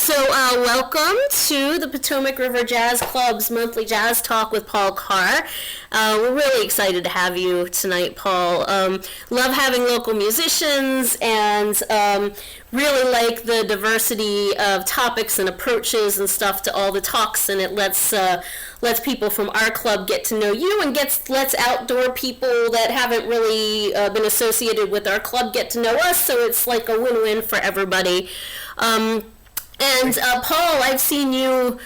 Welcome to the Potomac River Jazz Club's monthly jazz talk with Paul Carr. We're really excited to have you tonight, Paul. Love having local musicians and really like the diversity of topics and approaches and stuff to all the talks, and it lets people from our club get to know you and lets outdoor people that haven't really been associated with our club get to know us, so it's like a win-win for everybody. Paul, I've seen you,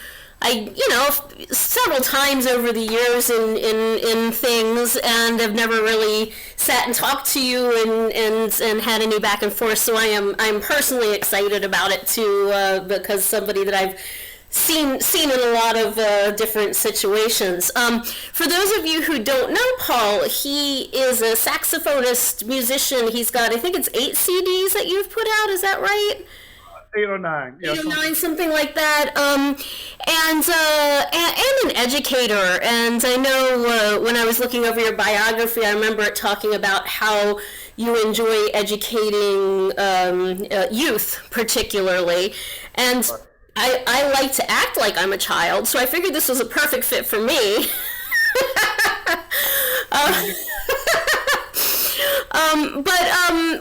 several times over the years in things, and I've never really sat and talked to you and had any back and forth. So I'm personally excited about it too, because somebody that I've seen in a lot of different situations. For those of you who don't know Paul, he is a saxophonist, musician. He's got, I think it's 8 CDs that you've put out. Is that right? 8 or 9. Yeah, 8 or 9, something like that. And an educator. And I know when I was looking over your biography, I remember it talking about how you enjoy educating youth, particularly. And I like to act like I'm a child, so I figured this was a perfect fit for me.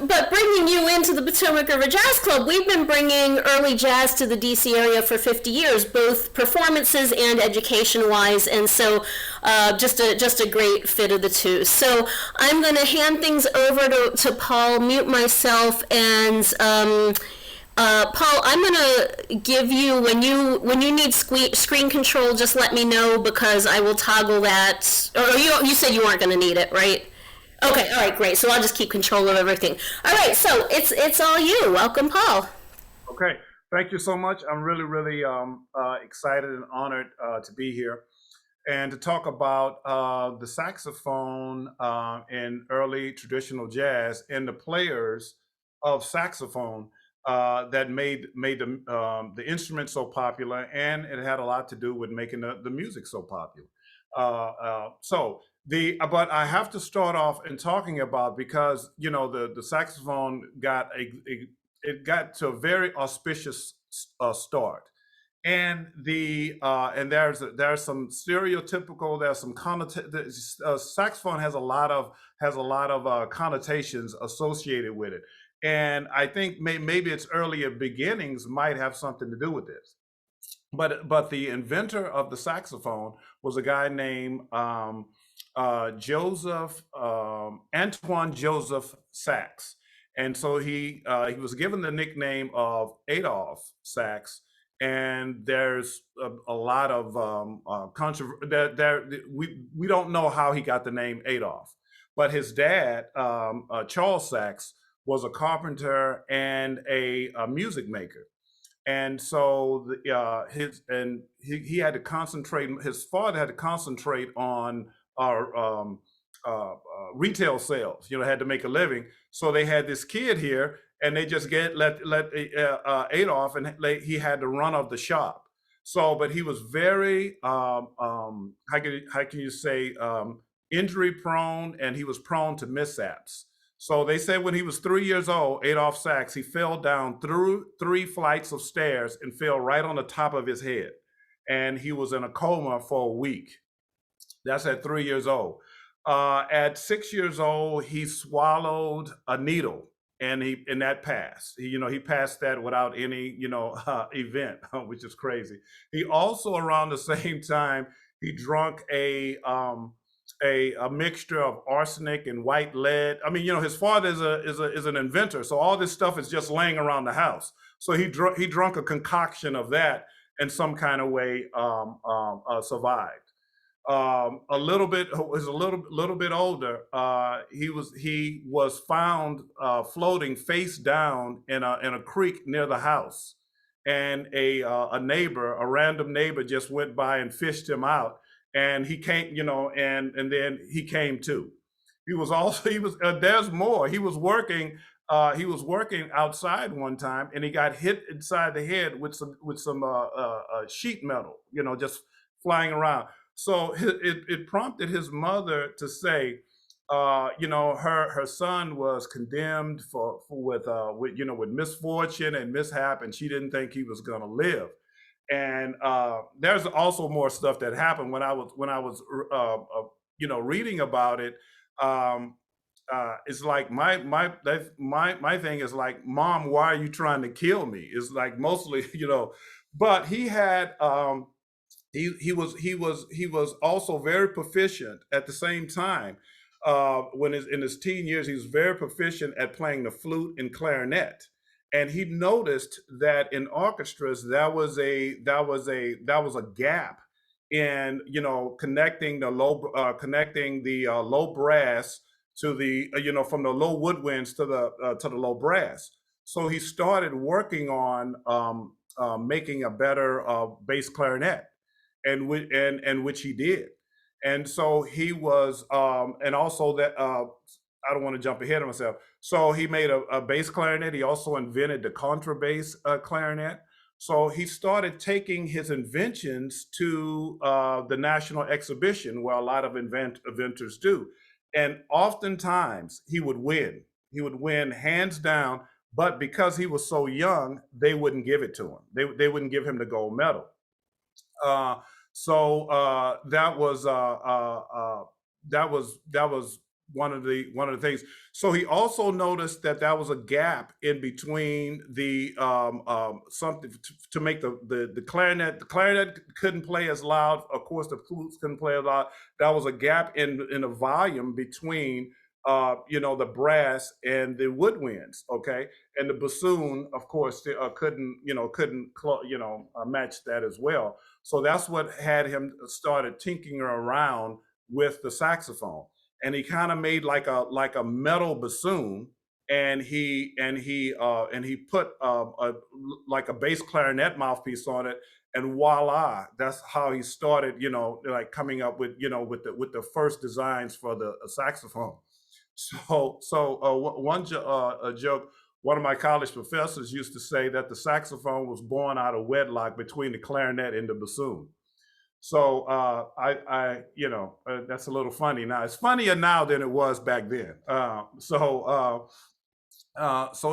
But bringing you into the Potomac River Jazz Club, we've been bringing early jazz to the DC area for 50 years, both performances and education-wise, and so just a great fit of the two. So I'm going to hand things over to Paul, mute myself, and Paul, I'm going to give you, when you need screen control, just let me know, because I will toggle that. Or you said you weren't going to need it, right? Okay, all right, great. So I'll just keep control of everything. All right, so it's all you. Welcome, Paul. Okay, thank you so much. I'm really excited and honored to be here and to talk about the saxophone in early traditional jazz and the players of saxophone that made the instrument so popular, and it had a lot to do with making the music so popular. But I have to start off in talking about, because the saxophone got to a very auspicious start, and there's some stereotypical, there's some saxophone has a lot of connotations associated with it, and I think maybe its earlier beginnings might have something to do with this. But the inventor of the saxophone was a guy named Antoine Joseph Sax, and so he was given the nickname of Adolphe Sax. And there's a lot of controversy. We don't know how he got the name Adolphe, but his dad, Charles Sax, was a carpenter and a music maker. And so he had to concentrate. His father had to concentrate on our retail sales. Had to make a living. So they had this kid here, and they just let Adolphe, and he had to run of the shop. So, but he was very how can you say injury prone, and he was prone to mishaps. So they said when he was 3 years old, Adolphe Sax, he fell down through 3 flights of stairs and fell right on the top of his head. And he was in a coma for a week. That's at 3 years old. At 6 years old, he swallowed a needle, and that passed. He passed that without any, event, which is crazy. He also, around the same time, he drunk a mixture of arsenic and white lead. I mean, his father is an inventor, so all this stuff is just laying around the house. So he drunk a concoction of that, and some kind of way survived. A little bit older. He was found floating face down in a creek near the house, and a random neighbor just went by and fished him out. And he came, and then he came to. There's more. He was working outside one time, and he got hit inside the head with some sheet metal, just flying around. So it prompted his mother to say, her son was condemned with misfortune and mishap, and she didn't think he was going to live. And there's also more stuff that happened when I was reading about it. Um, it's like my thing is like, Mom, why are you trying to kill me? It's like mostly, but he was also very proficient at the same time. In his teen years, he was very proficient at playing the flute and clarinet, and he noticed that in orchestras there was a gap in connecting the low brass to the from the low woodwinds to the low brass. So he started working on making a better bass clarinet, and which he did. And so he was, and also that I don't want to jump ahead of myself. So he made a bass clarinet. He also invented the contrabass clarinet. So he started taking his inventions to the national exhibition, where a lot of inventors do. And oftentimes he would win. He would win hands down. But because he was so young, they wouldn't give it to him. They wouldn't give him the gold medal. Uh, so that was one of the things. So he also noticed that there was a gap in between the something to make the clarinet. The clarinet couldn't play as loud. Of course, the flutes couldn't play as loud. There was a gap in the volume between the brass and the woodwinds. Okay, and the bassoon, of course, couldn't match that as well. So that's what had him started tinkering around with the saxophone, and he kind of made like a metal bassoon, and he put like a bass clarinet mouthpiece on it, and voila, that's how he started, like coming up with the first designs for the saxophone. A joke. One of my college professors used to say that the saxophone was born out of wedlock between the clarinet and the bassoon. So that's a little funny now. It's funnier now than it was back then. So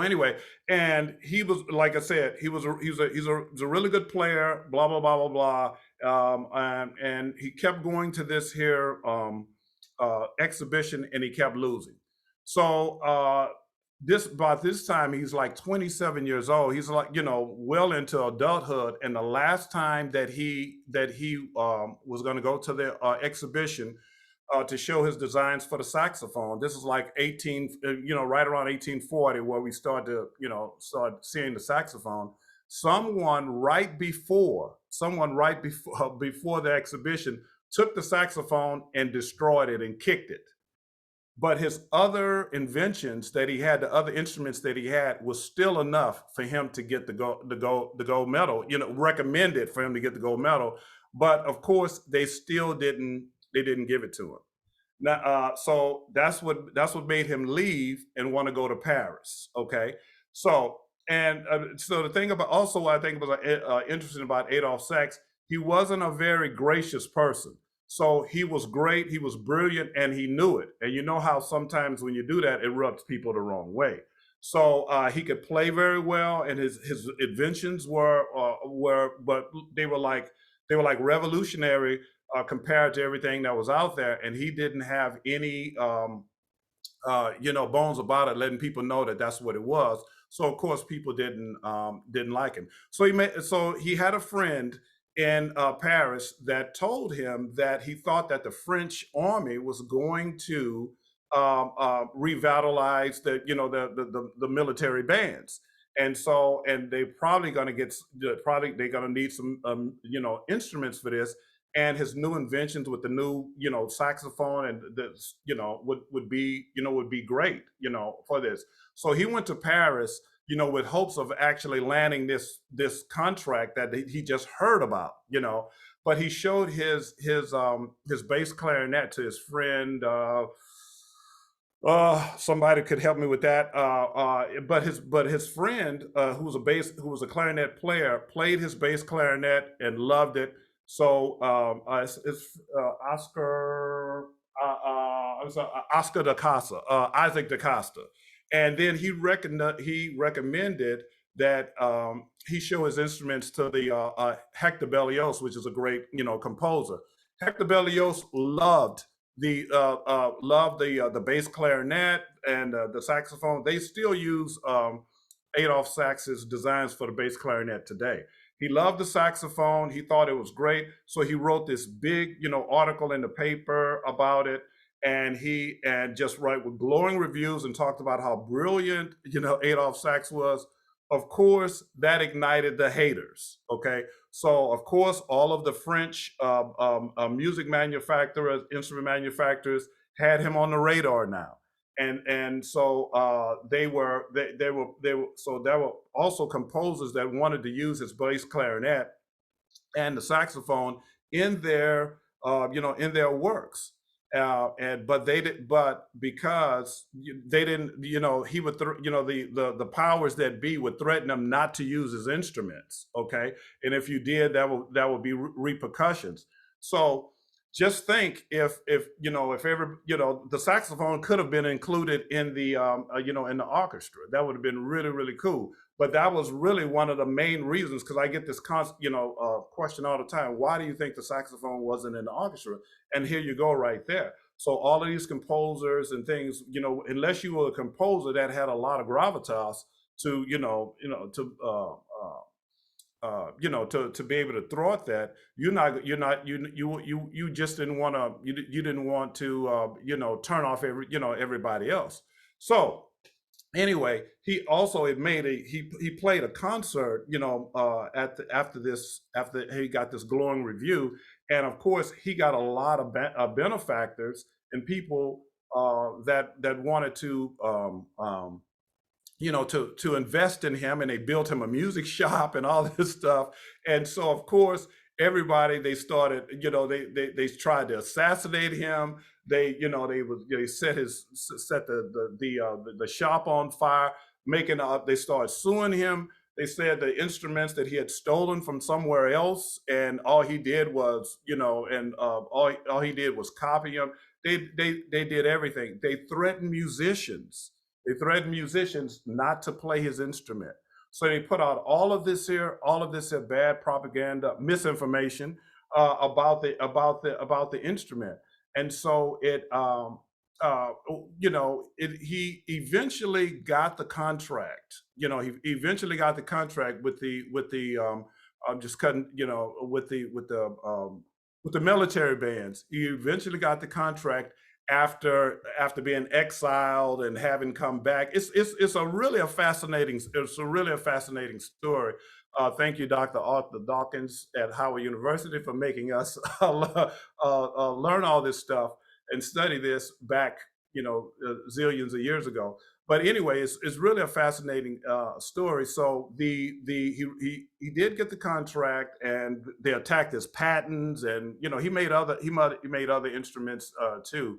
anyway, and he was, like I said, he's a really good player. Blah blah blah blah blah. And he kept going to this here exhibition, and he kept losing. So about this time, he's like 27 years old. He's like, well into adulthood. And the last time that he was going to go to the exhibition to show his designs for the saxophone, this is like right around 1840, where we start seeing the saxophone. Someone right before the exhibition took the saxophone and destroyed it and kicked it. But his other inventions that he had, the other instruments that he had, was still enough for him to get the gold medal. Recommended for him to get the gold medal. But of course, they didn't give it to him. Now, so that's what made him leave and want to go to Paris. Okay, so the thing about, also I think was interesting about Adolphe Sax, he wasn't a very gracious person. So he was great, he was brilliant, and he knew it. And you know how sometimes when you do that, it rubs people the wrong way. So he could play very well, and his inventions but they were like revolutionary compared to everything that was out there. And he didn't have any bones about it, letting people know that that's what it was. So of course people didn't like him. So he had a friend in Paris that told him that he thought that the French army was going to revitalize the military bands, and they're probably going to need some instruments for this. And his new inventions with the new saxophone and would be great for this. So he went to Paris with hopes of actually landing this contract that he just heard about, But he showed his bass clarinet to his friend. Somebody could help me with that. But his friend, who was a clarinet player, played his bass clarinet and loved it. So it's I'm sorry, Oscar da Casa, Isaac da Costa, and then he recommended that he show his instruments to the Hector Berlioz, which is a great composer. Hector Berlioz loved the bass clarinet and the saxophone. They still use Adolphe Sax's designs for the bass clarinet today. He loved the saxophone. He thought it was great. So he wrote this big, article in the paper about it. And just write with glowing reviews and talked about how brilliant, Adolphe Sax was. Of course, that ignited the haters. Okay. So of course, all of the French music manufacturers, instrument manufacturers had him on the radar now. And so there were also composers that wanted to use his bass clarinet and the saxophone in their in their works. But because they didn't, he would, the powers that be would threaten him not to use his instruments. Okay, and if you did, that would be repercussions. So just think if the saxophone could have been included in the in the orchestra, that would have been really, really cool. But that was really one of the main reasons, because I get this question all the time: why do you think the saxophone wasn't in the orchestra? And here you go, right there. So all of these composers and things, unless you were a composer that had a lot of gravitas to to be able to thwart that, you just didn't want to, you didn't want to turn off everybody else. So anyway, he also he played a concert after he got this glowing review, and of course he got a lot of benefactors and people that wanted to to invest in him, and they built him a music shop and all this stuff. And so of course everybody, they started, they tried to assassinate him. They set the shop on fire, they started suing him. They said the instruments that he had stolen from somewhere else, and all he did was, all he did was copy them. They did everything. They threatened musicians. They threatened musicians not to play his instrument. So they put out all of this here bad propaganda, misinformation about the instrument. And so he eventually got the contract. He eventually got the contract with the military bands. He eventually got the contract after being exiled and having come back. It's a really fascinating story. Thank you, Dr. Arthur Dawkins at Howard University, for making us learn all this stuff and study this back, zillions of years ago. But anyway, it's really a fascinating story. So he did get the contract, and they attacked his patents, and he made other instruments too.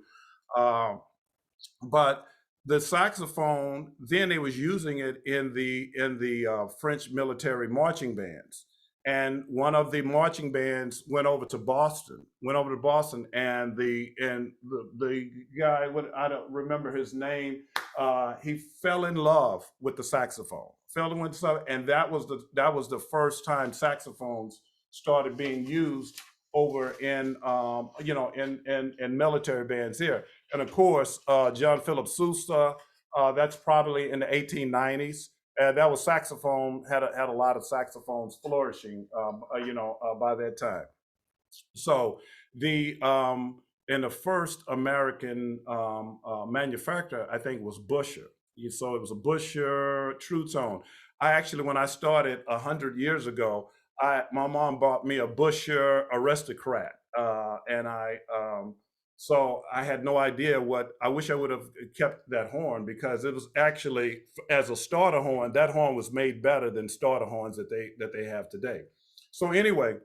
But the saxophone, then they was using it in the French military marching bands. And one of the marching bands went over to Boston, and the guy, I don't remember his name, he fell in love with the saxophone, and that was the first time saxophones started being used over in in military bands here. And of course, John Philip Sousa, that's probably in the 1890s. That was saxophone, had a lot of saxophones flourishing, by that time. So and the first American manufacturer, I think, was Busher. So it was a Busher True Tone. When I started 100 years ago, my mom bought me a Busher Aristocrat, so I had no idea I wish I would have kept that horn, because it was actually, as a starter horn, that horn was made better than starter horns that they have today. So anyway,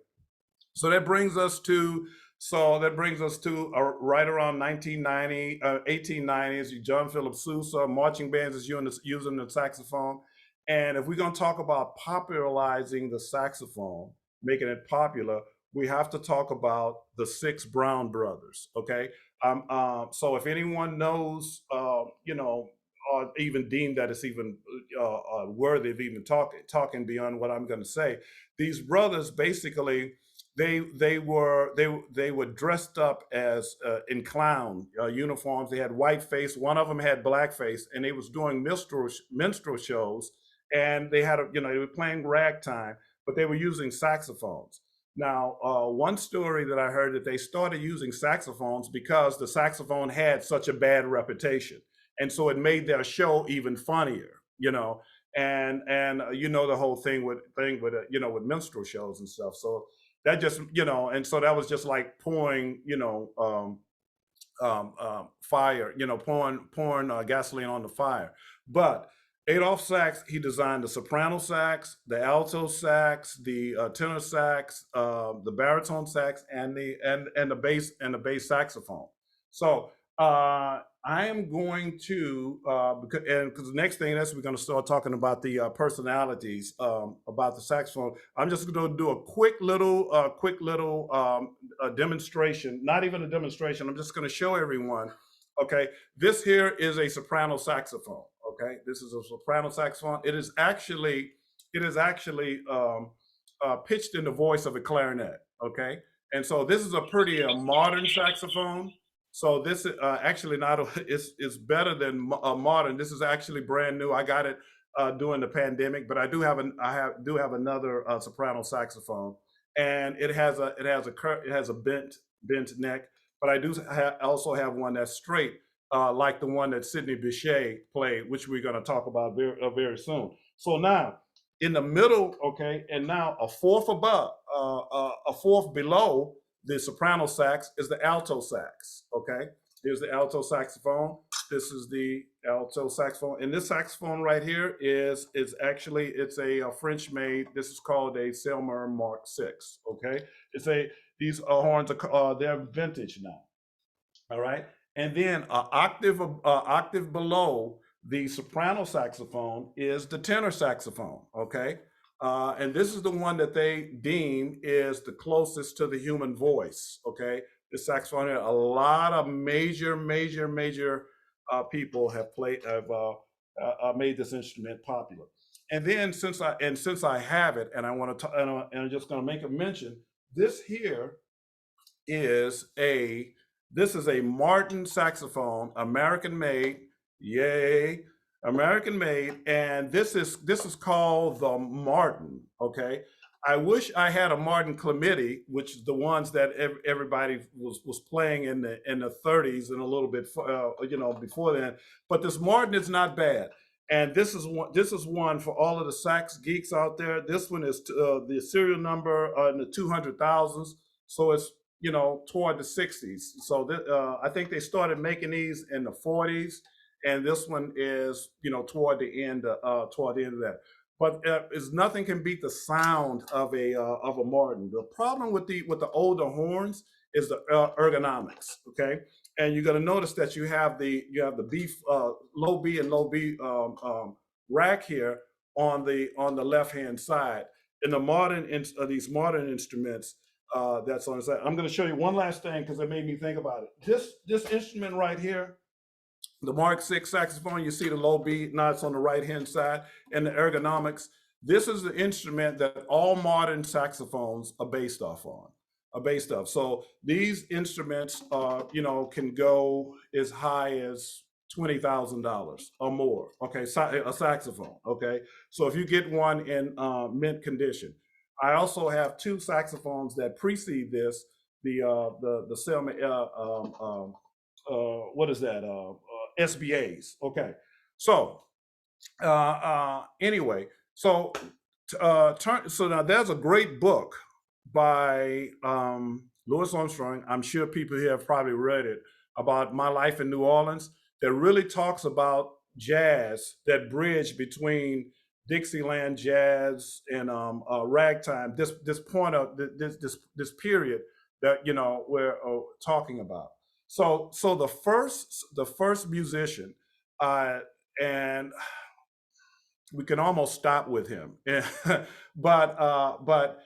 that brings us to right around 1990, 1890s. John Philip Sousa, marching bands is using the saxophone. And if we're going to talk about popularizing the saxophone, making it popular, we have to talk about the six Brown brothers. Okay, so if anyone knows, or even deemed that it's even worthy of even talking beyond what I'm going to say, these brothers basically they were dressed up as in clown uniforms. They had white face. One of them had black face, and they was doing minstrel shows. And they had they were playing ragtime, but they were using saxophones. Now, one story that I heard that they started using saxophones because the saxophone had such a bad reputation, and so it made their show even funnier. And the whole thing with with minstrel shows and stuff. So that just and so that was just like pouring fire, pouring gasoline on the fire. But Adolph Sax, he designed the soprano sax, the alto sax, the tenor sax, the baritone sax, and the bass saxophone. So I am going to because the next thing we're going to start talking about the personalities about the saxophone. I'm just going to do a quick little demonstration. Not even a demonstration. I'm just going to show everyone. Okay, this here is a soprano saxophone. Okay, this is a soprano saxophone. It is actually pitched in the voice of a clarinet. Okay, and so this is a pretty modern saxophone. So this actually not it's better than modern. This is actually brand new. I got it during the pandemic, but I do have another soprano saxophone, and it has a bent neck. But I do also have one that's straight, like the one that Sidney Bechet played, which we're going to talk about very soon. So now in the middle, okay, and now a fourth above, a fourth below the soprano sax is the alto sax. Okay, here's the alto saxophone. This is the alto saxophone, and this saxophone right here is actually it's a French made. This is called a Selmer Mark VI. Okay, these horns are they're vintage now. All right, and then an octave below the soprano saxophone is the tenor saxophone. Okay, and this is the one that they deem is the closest to the human voice. Okay, the saxophone. A lot of major people have made this instrument popular. And then since I have it, and I want to, and I'm just going to make a mention. This here is a Martin saxophone, American made. Yay. American made, and this is called the Martin. Okay, I wish I had a Martin Clementi, which is the ones that everybody was playing in the 30s and a little bit before then. But this Martin is not bad, and this is one for all of the sax geeks out there. This one is the serial number in the 200,000s, so it's toward the 60s. So I think they started making these in the 40s. And this one is, toward the end of that. But nothing can beat the sound of a Martin. The problem with the older horns is the ergonomics. Okay, and you're going to notice that you have the B, low B and low B rack here on the left hand side. In the these modern instruments, that's on the side. I'm going to show you one last thing because it made me think about it. This instrument right here. The Mark VI saxophone, you see the low B knots on the right-hand side and the ergonomics. This is the instrument that all modern saxophones are based off. So these instruments, can go as high as $20,000 or more. Okay, a saxophone. Okay, so if you get one in mint condition. I also have two saxophones that precede this. The Selma, what is that? SBAs. Okay, so anyway, so now there's a great book by Louis Armstrong. I'm sure people here have probably read it, about my life in New Orleans, that really talks about jazz, that bridge between Dixieland jazz and ragtime. This point of this period that we're talking about. So the first musician, and we can almost stop with him, but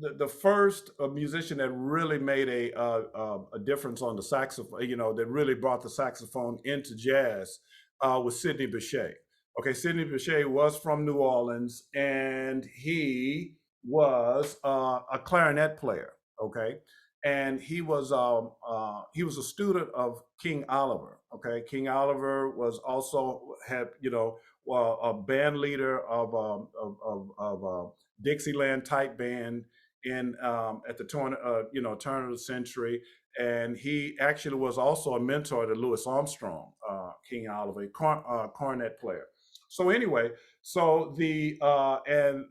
the first musician that really made a difference on the saxophone, that really brought the saxophone into jazz was Sidney Bechet. Okay, Sidney Bechet was from New Orleans, and he was a clarinet player. Okay, and he was a student of King Oliver. Okay, King Oliver was also had a band leader of Dixieland type band in at the turn of the century, and he actually was also a mentor to Louis Armstrong, King Oliver, cornet player. So anyway, so the and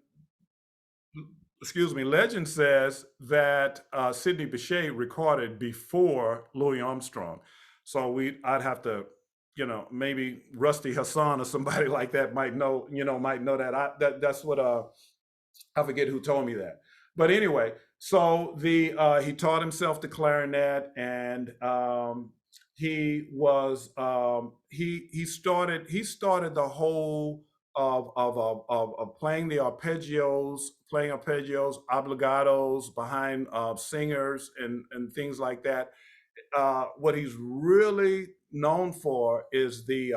excuse me, legend says that Sidney Bechet recorded before Louis Armstrong. So I'd have to, maybe Rusty Hassan or somebody like that might know that. That's what I forget who told me that. But anyway, so he taught himself the clarinet, and he started the whole of playing the playing arpeggios, obligatos behind singers and things like that. What he's really known for is the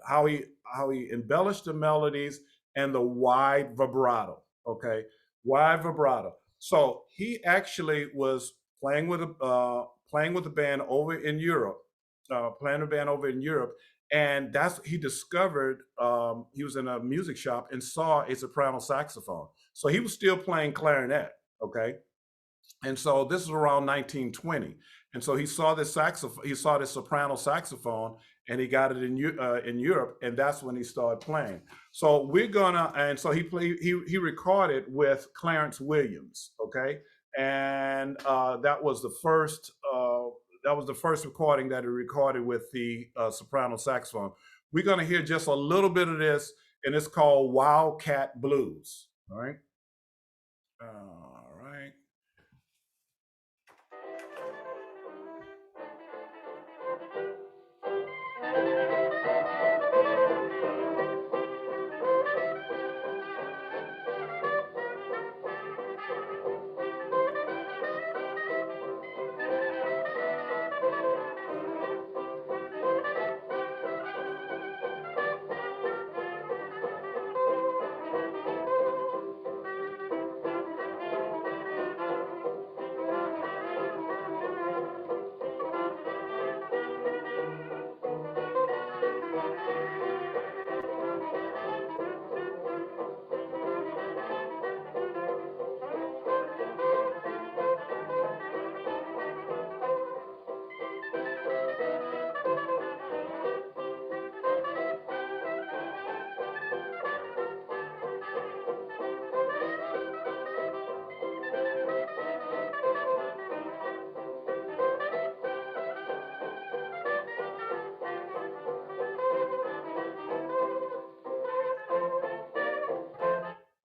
how he embellished the melodies and the wide vibrato. Okay, wide vibrato. So he actually was playing with a band over in Europe, playing a band over in Europe, and he discovered he was in a music shop and saw a soprano saxophone. So he was still playing clarinet. Okay, and so this is around 1920. And so he saw this soprano saxophone, and he got it in Europe, and that's when he started playing. So he recorded with Clarence Williams, okay, and that was the first recording that he recorded with the soprano saxophone. We're gonna hear just a little bit of this, and it's called Wildcat Blues. All right. All right.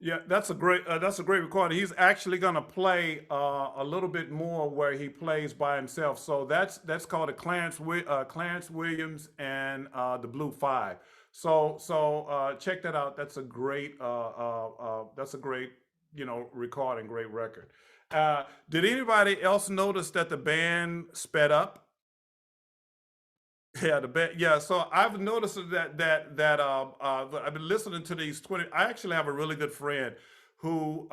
Yeah, that's a great recording. He's actually going to play a little bit more where he plays by himself. So that's called a Clarence Williams and the Blue Five. So check that out. That's a great recording, great record. Did anybody else notice that the band sped up? Yeah, the band. Yeah, so I've noticed that I've been listening to these 20. I actually have a really good friend who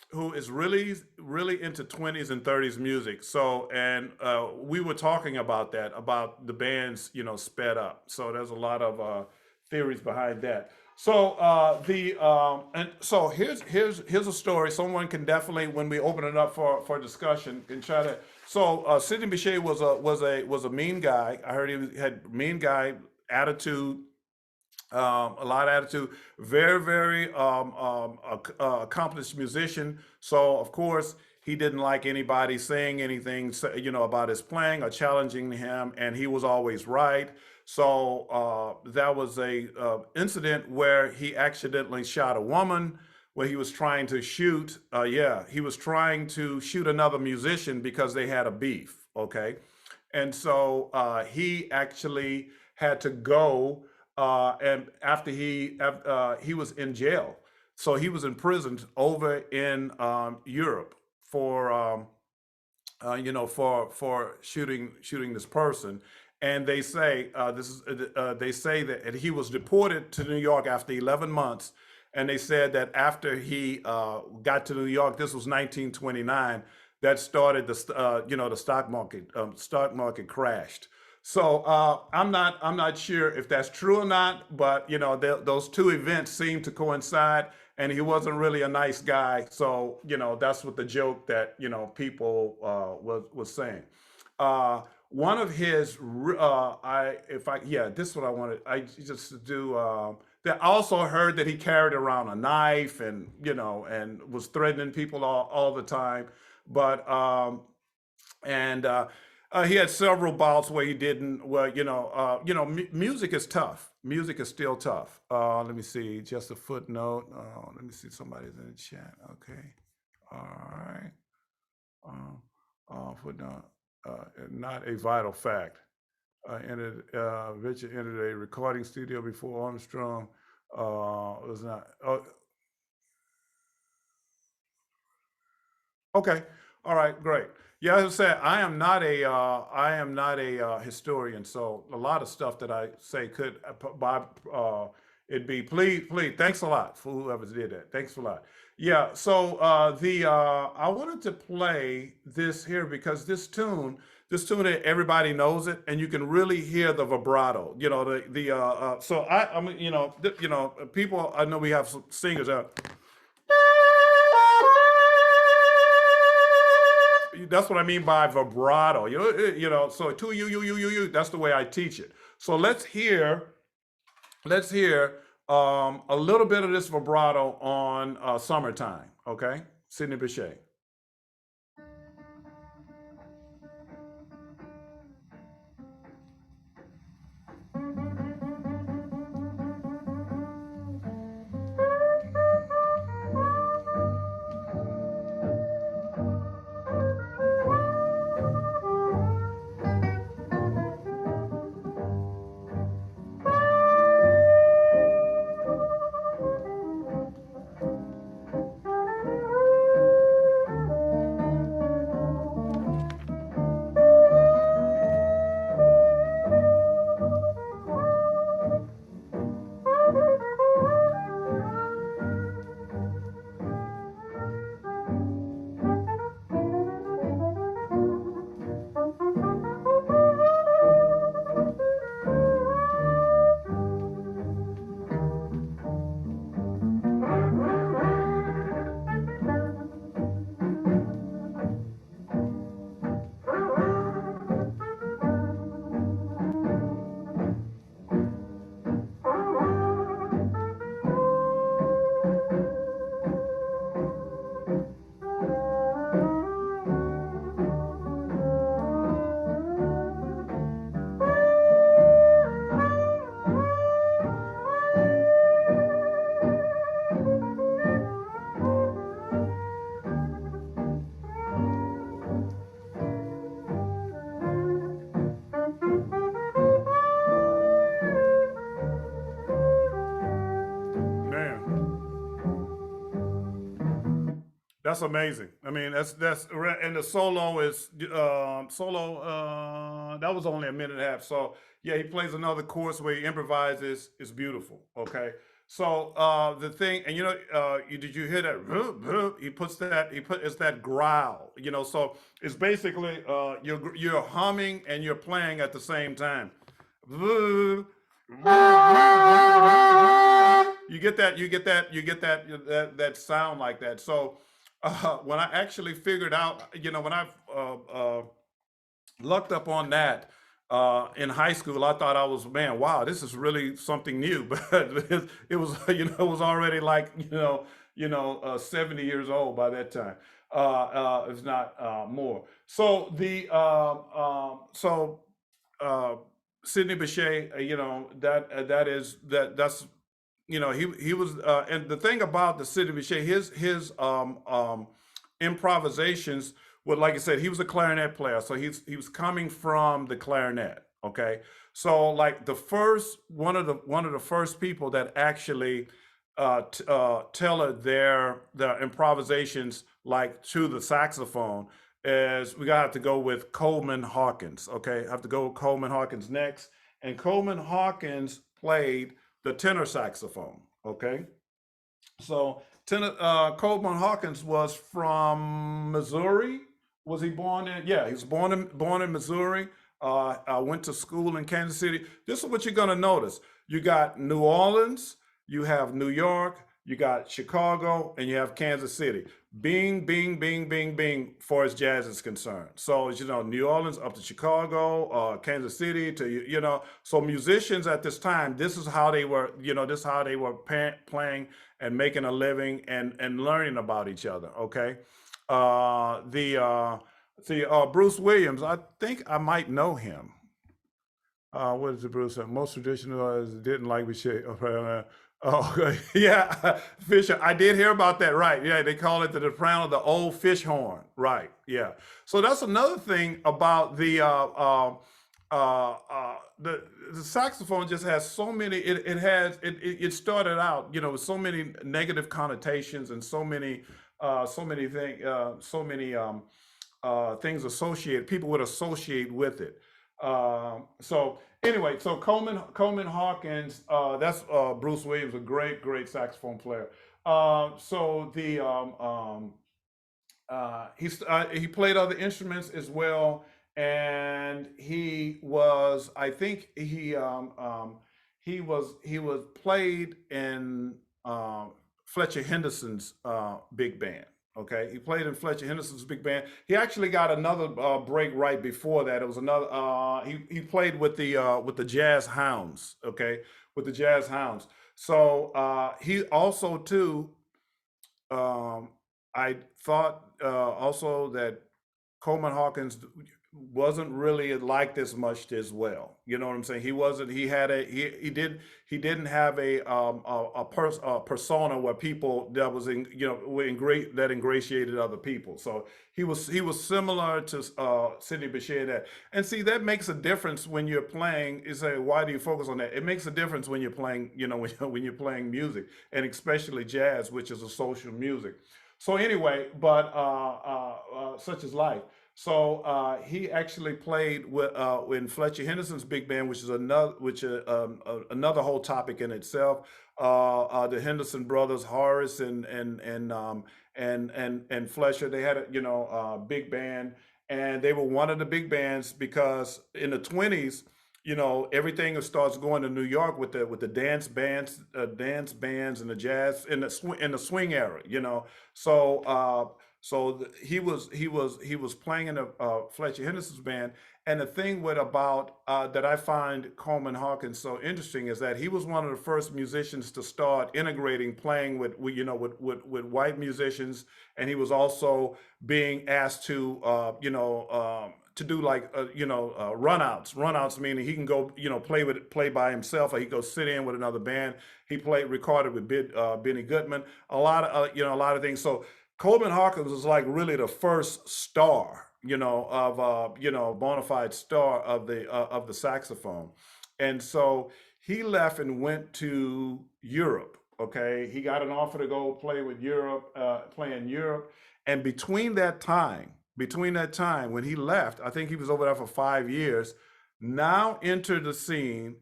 who is really into 20s and 30s music. So and we were talking about that, about the bands, sped up. So there's a lot of theories behind that. So the and so here's a story. Someone can definitely, when we open it up for discussion, can try to. So Sidney Bechet was a mean guy. I heard he had mean guy attitude, a lot of attitude. Very accomplished musician. So of course he didn't like anybody saying anything, about his playing or challenging him, and he was always right. So that was a incident where he accidentally shot a woman when he was trying to shoot. Yeah, he was trying to shoot another musician because they had a beef. Okay, and so he actually had to go, and after he was in jail. So he was imprisoned over in Europe for for shooting this person. And they say they say that he was deported to New York after 11 months. And they said that after he got to New York, this was 1929, that started the stock market crashed. So I'm not sure if that's true or not, but those two events seem to coincide, and he wasn't really a nice guy. So that's what the joke that people was saying. One of his this is what I wanted. I just to do. I also heard that he carried around a knife and was threatening people all the time. But he had several bouts where he didn't. Well, music is tough. Music is still tough. Let me see. Just a footnote. Let me see. Somebody's in the chat. Okay. All right. Footnote. Not a vital fact. Richard entered a recording studio before Armstrong. Was not. Oh, okay. All right. Great. Yeah, as I said, I am not a historian, so a lot of stuff that I say could it'd be please. Thanks a lot for whoever did that. Thanks a lot. Yeah. So I wanted to play this here because this tune that everybody knows it, and you can really hear the vibrato. So people. I know we have some singers out. That's what I mean by vibrato. So to you. That's the way I teach it. So let's hear a little bit of this vibrato on Summertime. Okay, Sidney Bechet. That's amazing. I mean, and the solo is solo. That was only a minute and a half. So yeah, he plays another chorus where he improvises. It's beautiful. Okay. So the thing, and did you hear that? He puts that. It's that growl. So it's basically you're humming and you're playing at the same time. You get that sound like that. So when I actually figured out, when I looked up on that in high school, I thought I was, man, wow, this is really something new. But it was, it was already like, 70 years old by that time, if not more. So Sidney Bechet, that's he was, and the thing about the Sidney Bechet, his improvisations, well, like I said, he was a clarinet player, so he was coming from the clarinet. Okay, so like one of the first people that actually tailored their improvisations like to the saxophone is we got to go with Coleman Hawkins. Okay, I have to go with Coleman Hawkins next, and Coleman Hawkins played the tenor saxophone. Okay, so Coleman Hawkins was from Missouri. Was he born in? Yeah, he was born in Missouri. I went to school in Kansas City. This is what you're gonna notice. You got New Orleans, you have New York, you got Chicago, and you have Kansas City. Bing, bing, bing, bing, bing, far as jazz is concerned. So, you know, New Orleans up to Chicago, Kansas City to, you know, so musicians at this time, this is how they were, you know, this is how they were playing and making a living and learning about each other. Okay. Bruce Williams, I think I might know him. What is it, Bruce? Most traditional didn't like we shit. Oh, yeah, Fisher. I did hear about that. Right. Yeah, they call it the soprano, the old fish horn. Right. Yeah. So that's another thing about the saxophone just has so many. It started out, you know, with so many negative connotations and so many things associated. People would associate with it. So anyway, so Coleman Hawkins, that's Bruce Williams, a great saxophone player. He played other instruments as well, and I think he was played in Fletcher Henderson's big band. Okay, he played in Fletcher Henderson's big band. He actually got another break right before that. It was another. He played with the Jazz Hounds. Okay, with the Jazz Hounds. So he also too. I thought also that Coleman Hawkins wasn't really liked as much as well. You know what I'm saying? He wasn't. He had a. He didn't have a persona where people that was in, you know, that ingratiated other people. So he was similar to Sidney Bechet. That, and see, that makes a difference when you're playing. You say, why do you focus on that? It makes a difference when you're playing. You know, when you're playing music, and especially jazz, which is a social music. So anyway, but such is life. So he actually played with in Fletcher Henderson's big band, which is another whole topic in itself. The Henderson brothers, Horace and Fletcher, they had a big band, and they were one of the big bands because in the 20s, you know, everything starts going to New York with the dance bands and the jazz in the swing era, you know. So he was playing in the Fletcher Henderson's band, and the thing about that I find Coleman Hawkins so interesting is that he was one of the first musicians to start integrating playing with white musicians, and he was also being asked to do like runouts meaning he can go play by himself, or he go sit in with another band. He recorded with Benny Goodman, a lot of things. So Coleman Hawkins was like really the first star, bona fide star of the saxophone. And so he left and went to Europe. Okay, he got an offer to go play in Europe, and between that time when he left, I think he was over there for 5 years. Now entered the scene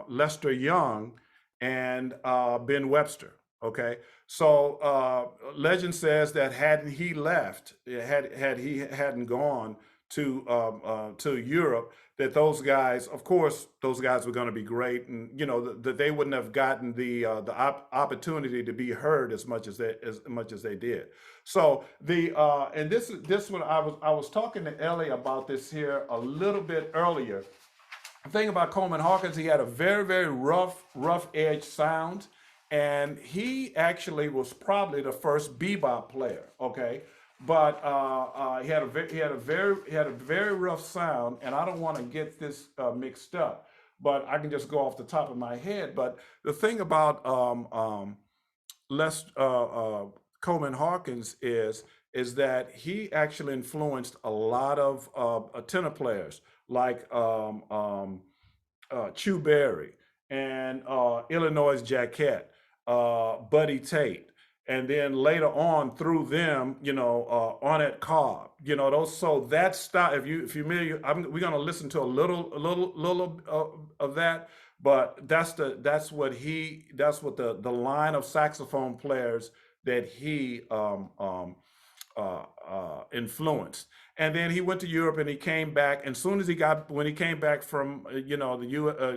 Lester Young and Ben Webster. Okay, so legend says that hadn't he left, had he hadn't gone to Europe, that those guys, of course, those guys were going to be great, and that they wouldn't have gotten the opportunity to be heard as much as they did. So and this one I was talking to Ellie about this here a little bit earlier. The thing about Coleman Hawkins, he had a very, very rough edge sound, and he actually was probably the first bebop player. Okay. But he had a very rough sound, and I don't want to get this mixed up, but I can just go off the top of my head. But the thing about Coleman Hawkins is that he actually influenced a lot of tenor players like Chu Berry and Illinois Jacquette. Buddy Tate. And then later on through them, Ornette Cobb, those. So that style, if you familiar, we're gonna listen to a little of that, but that's what the line of saxophone players that he influenced. And then he went to Europe and he came back. And soon as when he came back from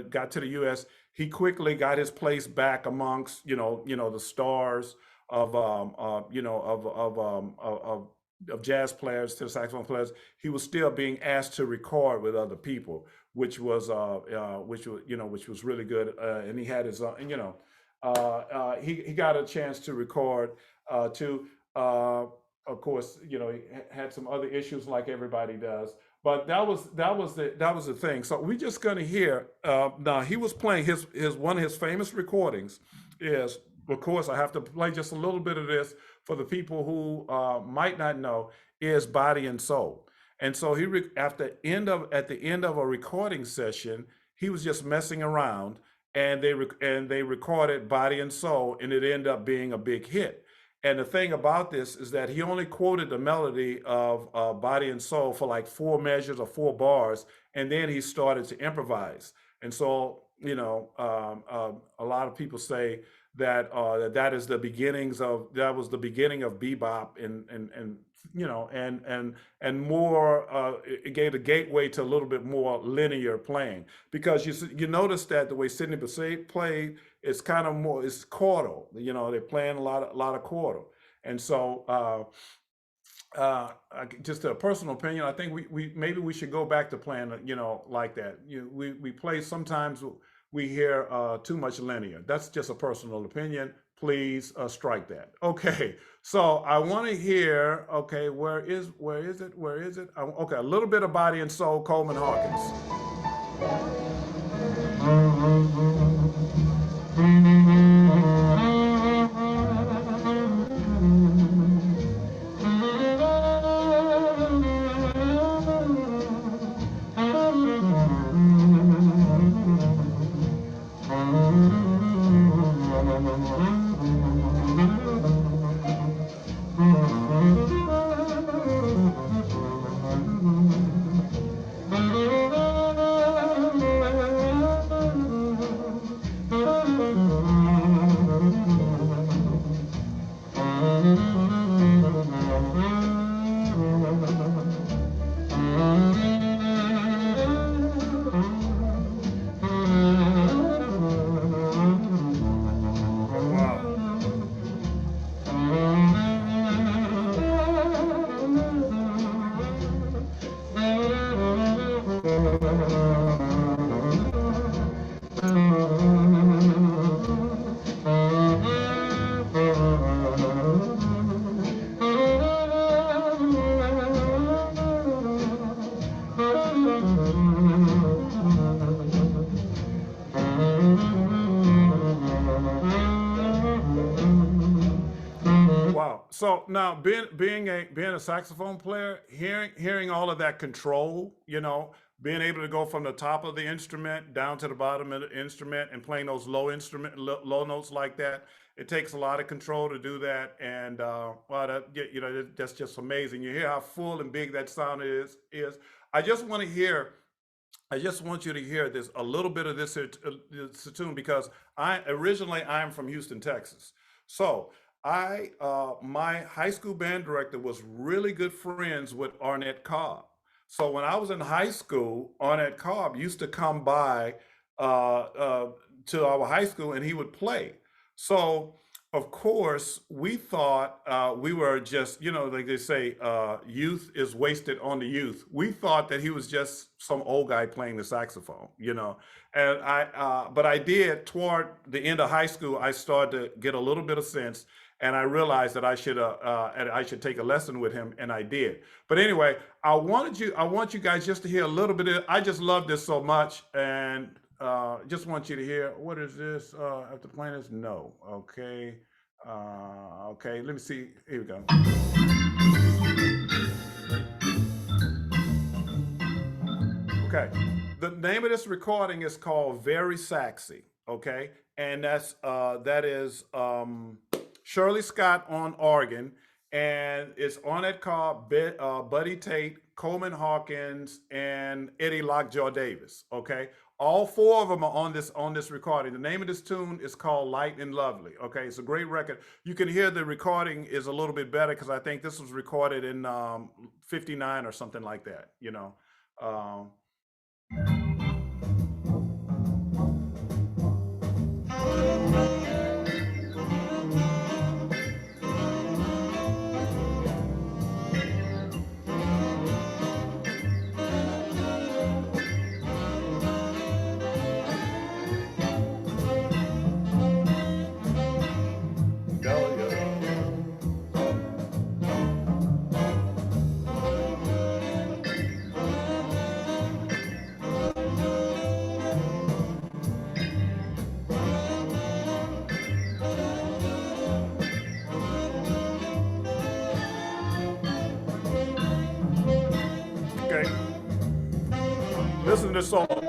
got to the U.S., he quickly got his place back amongst the stars of jazz players, to the saxophone players. He was still being asked to record with other people, which was really good. And he had his he got a chance to record too. Of course, he had some other issues like everybody does. But that was the thing. So we're just going to hear now. He was playing his one of his famous recordings is, of course, I have to play just a little bit of this for the people who might not know, is Body and Soul. And so at the end of a recording session, he was just messing around, and they recorded Body and Soul, and it ended up being a big hit. And the thing about this is that he only quoted the melody of Body and Soul for like 4 measures or 4 bars, and then he started to improvise. And so, a lot of people say that that was the beginning of bebop, and more. It gave a gateway to a little bit more linear playing, because you notice that the way Sidney Bechet played, it's kind of more, it's chordal. They're playing a lot of chordal, and so just a personal opinion, I think we maybe we should go back to playing like that. We play sometimes. We hear too much linear. That's just a personal opinion. Please strike that. Okay, so I want to hear. Okay, where is it? Okay, a little bit of Body and Soul, Coleman Hawkins. So now, being a saxophone player, hearing all of that control, being able to go from the top of the instrument down to the bottom of the instrument and playing those low notes like that, it takes a lot of control to do that. And that's just amazing. You hear how full and big that sound is. I just want you to hear this, a little bit of this tune, because I'm from Houston, Texas. So my high school band director was really good friends with Ornette Cobb. So when I was in high school, Ornette Cobb used to come by to our high school, and he would play. So of course we thought we were just, like they say, youth is wasted on the youth. We thought that he was just some old guy playing the saxophone, And but I did, toward the end of high school, I started to get a little bit of sense. And I realized that I should take a lesson with him, and I did. But anyway, I want you guys just to hear a little bit of. I just love this so much, and just want you to hear. What is this? After playing this, no. Okay, okay. Let me see. Here we go. Okay. The name of this recording is called "Very Saxy." okay, and that is Shirley Scott on organ, and it's Ornette Carr, Buddy Tate, Coleman Hawkins, and Eddie Lockjaw Davis. Okay, all four of them are on this recording. The name of this tune is called "Light and Lovely." Okay, it's a great record. You can hear the recording is a little bit better because I think this was recorded in '59 or something like that. You know. Um, okay, listen to this solo.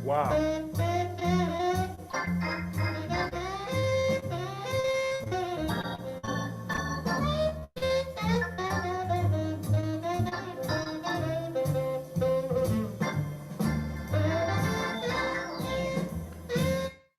Wow.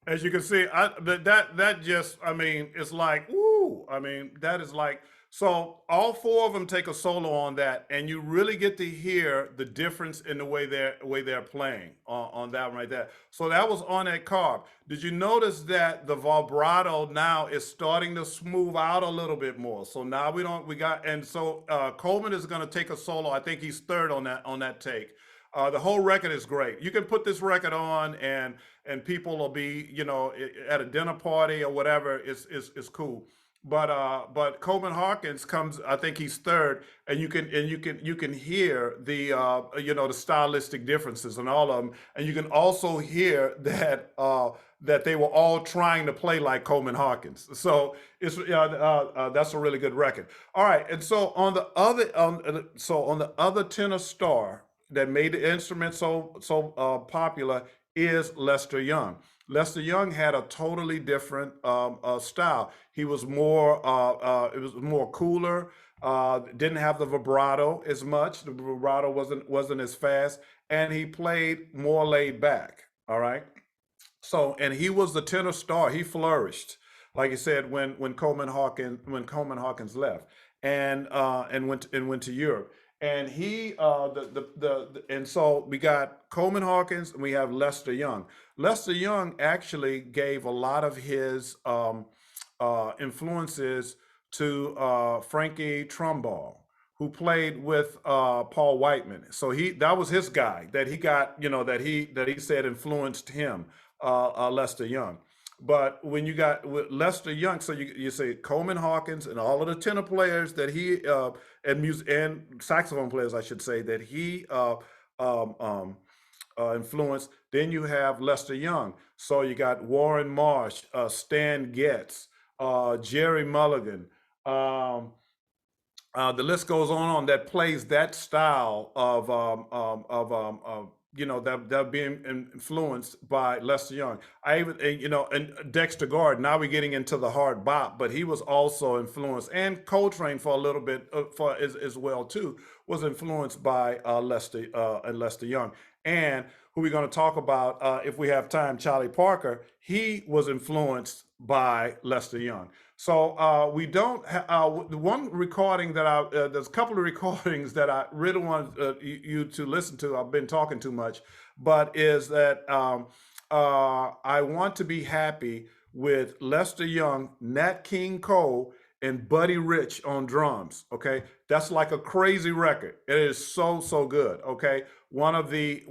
As you can see, that just, I mean, it's like, woo. I mean, that is like, so all four of them take a solo on that, and you really get to hear the difference in the way they're playing on that one right there. So that was on that carb. Did you notice that the vibrato now is starting to smooth out a little bit more? So now we got, and so Coleman is going to take a solo. I think he's third on that take. The whole record is great. You can put this record on, and people will be, you know, at a dinner party or whatever. It's cool. But Coleman Hawkins comes. I think he's third, and you can hear the you know, the stylistic differences in all of them, and you can also hear that that they were all trying to play like Coleman Hawkins. So it's that's a really good record. All right, and so on the other tenor star that made the instrument so popular is Lester Young. Lester Young had a totally different style. He was more it was more cooler. Didn't have the vibrato as much. The vibrato wasn't as fast, and he played more laid back. All right. So, and he was the tenor star. He flourished, like you said, when Coleman Hawkins left, and went to Europe. And he and so we got Coleman Hawkins and we have Lester Young. Lester Young actually gave a lot of his influences to Frankie Trumbull, who played with Paul Whiteman. So that was his guy that he got, you know, that he said influenced him, Lester Young. But when you got with Lester Young, so you say Coleman Hawkins and all of the tenor players that he and saxophone players, I should say, that he influenced. Then you have Lester Young. So you got Warren Marsh, Stan Getz, Jerry Mulligan. The list goes on that plays that style of you know, that being influenced by Lester Young. I even, you know, and Dexter Gordon. Now we're getting into the hard bop, but he was also influenced, and Coltrane for a little bit as well too, was influenced by Lester Young. And who we're going to talk about if we have time, Charlie Parker. He was influenced by Lester Young. So we don't. The one recording that there's a couple of recordings that I really want you to listen to. I've been talking too much, but is that I Want to Be Happy with Lester Young, Nat King Cole, and Buddy Rich on drums. Okay, that's like a crazy record. It is so good. Okay, one of the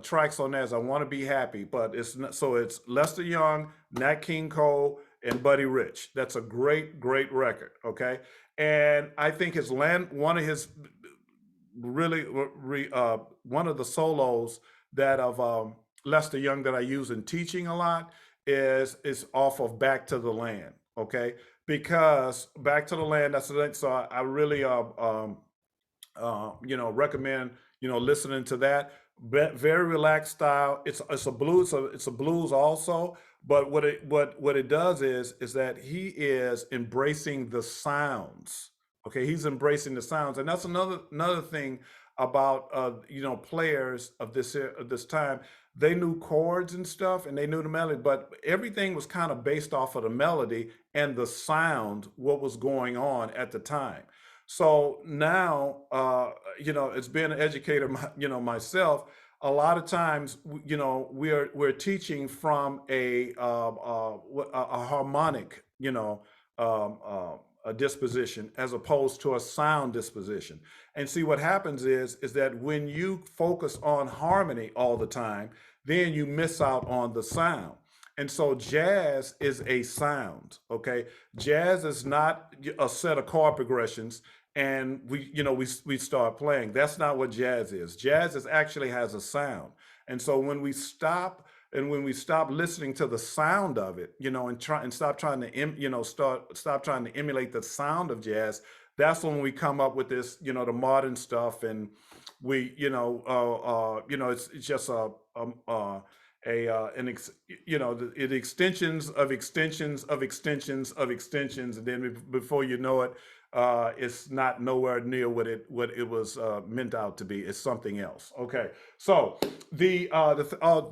tracks on there is I Want to Be Happy, but it's not, so it's Lester Young, Nat King Cole, and Buddy Rich. That's a great record. Okay, and I think one of his really one of the solos that of Lester Young that I use in teaching a lot is off of Back to the Land. Okay, because Back to the Land, that's the so I really recommend listening to that. Very relaxed style. It's a blues. It's a blues also. But what it does is that he is embracing the sounds. Okay, he's embracing the sounds, and that's another thing about players of this time. They knew chords and stuff, and they knew the melody, but everything was kind of based off of the melody and the sound, what was going on at the time. So now, it's being an educator, myself. A lot of times, we're teaching from a harmonic, a disposition as opposed to a sound disposition. And see what happens is that when you focus on harmony all the time, then you miss out on the sound. And so jazz is a sound, okay? Jazz is not a set of chord progressions and we start playing. That's not what jazz is. Jazz actually has a sound. And so when we stop listening to the sound of it, and stop trying to emulate the sound of jazz, that's when we come up with this, the modern stuff, and we, it's just the extensions of extensions of extensions of extensions, and then before you know it, it's not nowhere near what it was meant out to be. It's something else. Okay, so the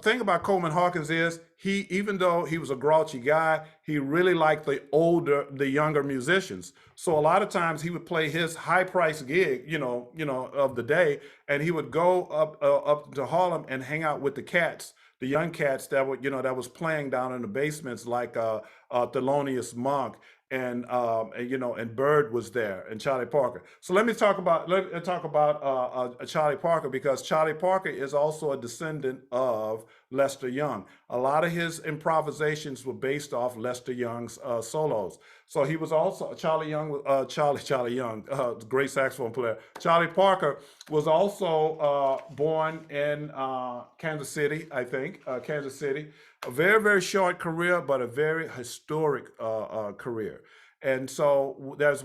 thing about Coleman Hawkins is even though he was a grouchy guy, he really liked the younger musicians. So a lot of times he would play his high price gig, of the day, and he would go up to Harlem and hang out with the cats. The young cats that was playing down in the basements, like Thelonious Monk and Bird was there, and Charlie Parker. So let me talk about Charlie Parker, because Charlie Parker is also a descendant of Lester Young. A lot of his improvisations were based off Lester Young's solos. So he was also Charlie Young, great saxophone player. Charlie Parker was also born in Kansas City, I think, Kansas City. A very, very short career, but a very historic career. And so there's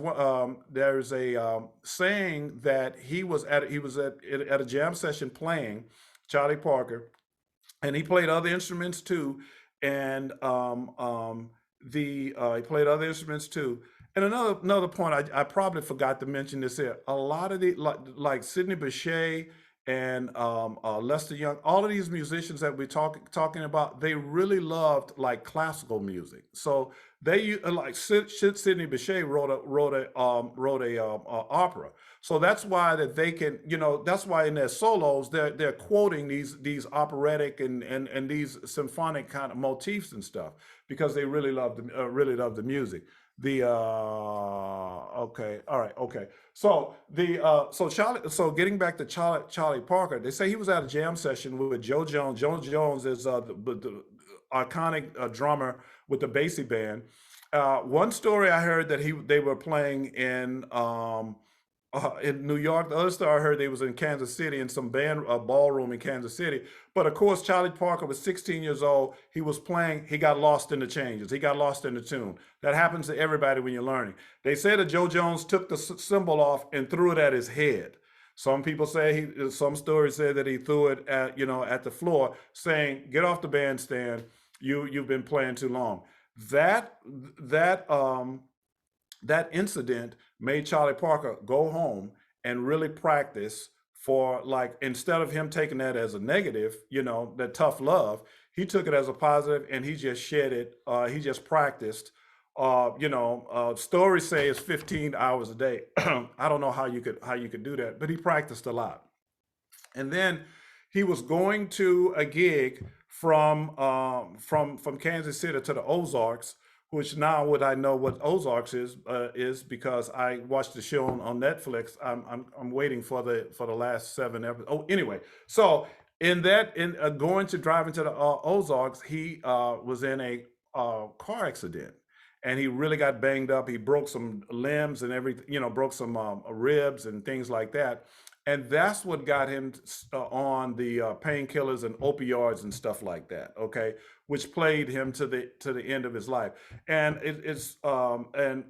a saying that he was at a jam session playing, Charlie Parker, and he played other instruments too, and he played other instruments too. And another point, I probably forgot to mention this here. A lot of the like Sidney Bechet and Lester Young, all of these musicians that we're talking about, they really loved like classical music. So they like Sidney Bechet wrote a opera. So that's why that they can, that's why in their solos they're quoting these operatic and these symphonic kind of motifs and stuff, because they really love the music. So getting back to Charlie Parker, they say he was at a jam session with Joe Jones. Joe Jones is the iconic drummer with the Basie band. One story I heard that they were playing in New York. The other story I heard they was in Kansas City in some band ballroom in Kansas City. But of course, Charlie Parker was 16 years old. He was playing. He got lost in the changes. He got lost in the tune. That happens to everybody when you're learning. They say that Joe Jones took the cymbal off and threw it at his head. Some people say some stories say that he threw it at the floor, saying, "Get off the bandstand. You've been playing too long." That incident made Charlie Parker go home and really practice for, like, instead of him taking that as a negative, that tough love, he took it as a positive and he just shed it. He just practiced. Stories say it's 15 hours a day. I don't know how you could do that, but he practiced a lot. And then he was going to a gig from Kansas City to the Ozarks, which now what I know what Ozarks is because I watched the show on Netflix. I'm waiting for the last 7 episodes. Oh, anyway, so driving to the Ozarks, he was in a car accident, and he really got banged up. He broke some limbs and everything, broke some ribs and things like that. And that's what got him on the painkillers and opioids and stuff like that. Okay, which played him to the end of his life. And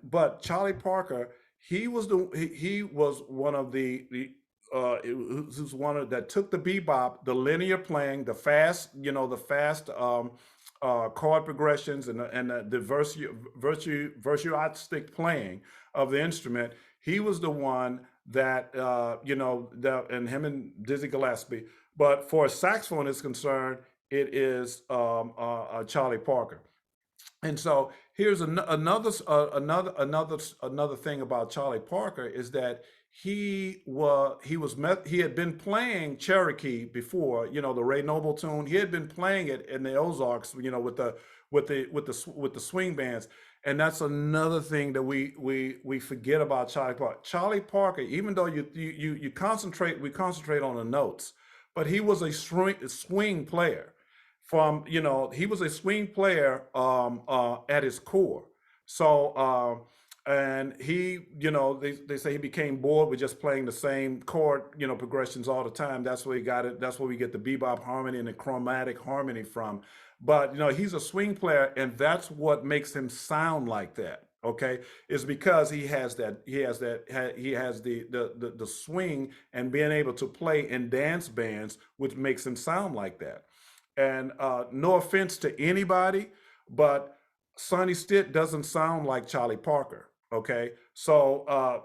but Charlie Parker, he was one of that took the bebop, the linear playing, the fast, chord progressions and the virtuosic playing of the instrument. He was the one that and him and Dizzy Gillespie. But for a saxophone is concerned, it is Charlie Parker. And so here's another thing about Charlie Parker is that he had been playing Cherokee before, the Ray Noble tune. He had been playing it in the Ozarks, with the swing bands. And that's another thing that we forget about Charlie Parker. Charlie Parker, even though we concentrate on the notes, but he was a swing player. He was a swing player at his core. So and he, they say he became bored with just playing the same chord, progressions all the time. That's where he got it. That's where we get the bebop harmony and the chromatic harmony from. But he's a swing player, and that's what makes him sound like that. Okay, is because he has the swing and being able to play in dance bands, which makes him sound like that. And no offense to anybody, but Sonny Stitt doesn't sound like Charlie Parker. Okay, so I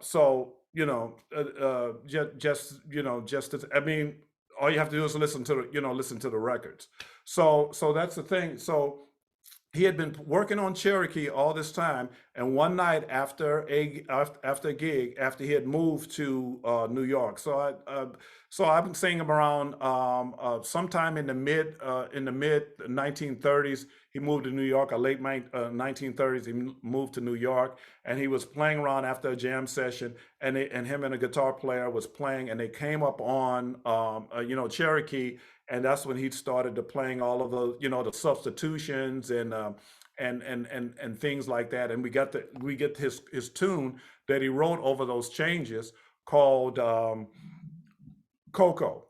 mean, all you have to do is listen to the records. So that's the thing. So he had been working on Cherokee all this time, and one night after a gig, after he had moved to New York, so I've been seeing him around sometime in the mid 1930s. He moved to New York, late 1930s. He moved to New York, and he was playing around after a jam session, and him and a guitar player was playing, and they came up on Cherokee. And that's when he started to playing all of the, the substitutions and things like that. And we get his tune that he wrote over those changes called Coco.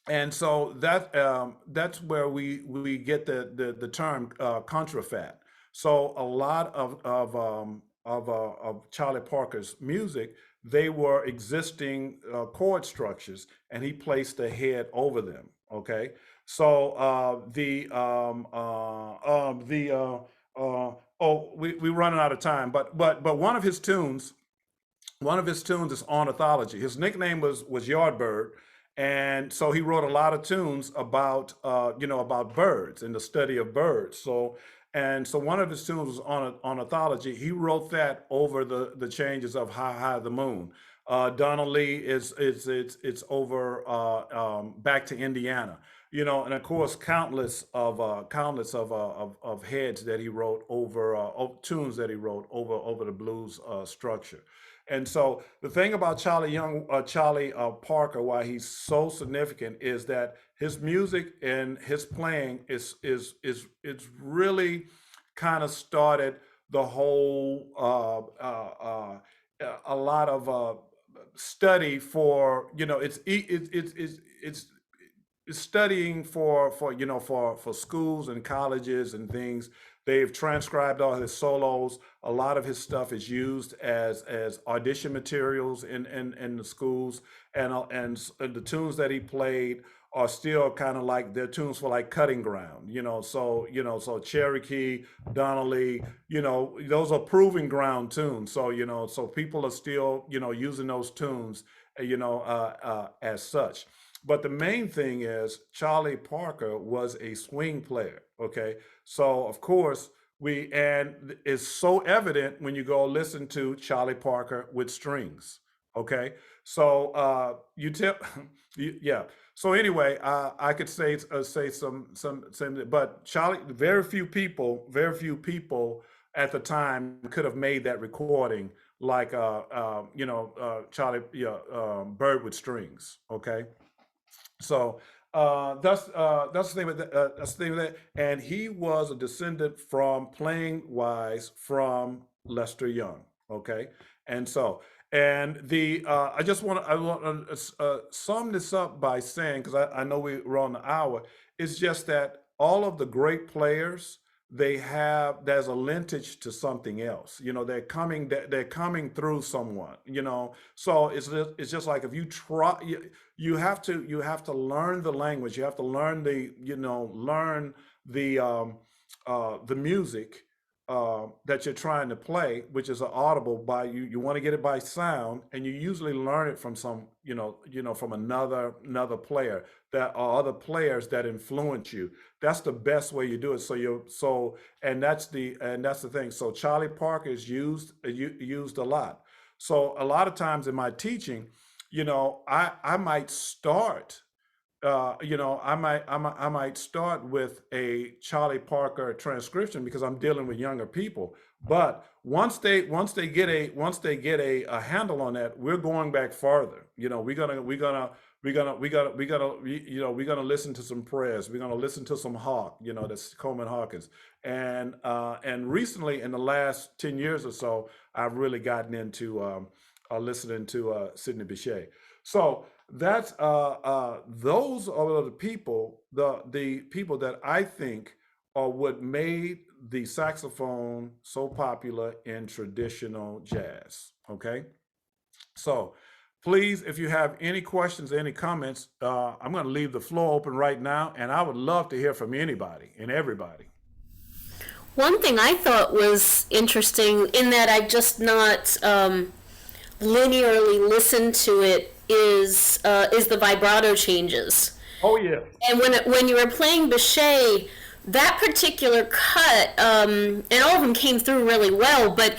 And so that's where we get the term contrafat. So a lot of Charlie Parker's music, they were existing chord structures, and he placed the head over them. Okay, so we're running out of time, but one of his tunes is Ornithology. His nickname was Yardbird, and so he wrote a lot of tunes about about birds and the study of birds. So one of his tunes was Ornithology. He wrote that over the changes of High High the Moon. Donnelly it's over Back to Indiana, and of course countless of heads that he wrote over tunes that he wrote over the blues structure. And so the thing about Charlie Parker, why he's so significant, is that his music and his playing is really kind of started the whole a lot of study for it's studying for schools and colleges and things. They've transcribed all his solos. A lot of his stuff is used as audition materials in the schools, and the tunes that he played are still kind of like they're tunes for like Cutting Ground, so Cherokee, Donnelly, those are proving ground tunes. So people are still using those tunes, as such. But the main thing is Charlie Parker was a swing player. Okay, so of course and it's so evident when you go listen to Charlie Parker with strings. Okay, so you tell, yeah. So anyway, I could say some, but Charlie, very few people at the time could have made that recording like Charlie, yeah, Bird with Strings. Okay, so that's the thing with that's the thing with that. And he was a descendant from playing wise from Lester Young. Okay, and so and the I want to sum this up by saying, because I know we're on the hour. It's just that all of the great players, there's a lineage to something else. They're coming through someone. So it's just like if you try, you have to learn the language. You have to learn learn the music that you're trying to play, which is an audible by you. You want to get it by sound, and you usually learn it from from another player that are other players that influence you. That's the best way you do it. And that's the thing. So Charlie Parker is used a lot. So a lot of times in my teaching, I might start I might start with a Charlie Parker transcription because I'm dealing with younger people. But once they get a handle on that, we're going back farther. We're gonna listen to some prayers. We're gonna listen to some Hawk. That's Coleman Hawkins. And recently, in the last 10 years or so, I've really gotten into listening to Sidney Bechet. So that's those are the people that I think are what made the saxophone so popular in traditional jazz. Okay, so please, if you have any questions, any comments, I'm going to leave the floor open right now, and I would love to hear from anybody and everybody. One thing I thought was interesting in that I just not linearly listened to it is the vibrato changes. Oh yeah. And when you were playing Bechet, that particular cut, and all of them came through really well. But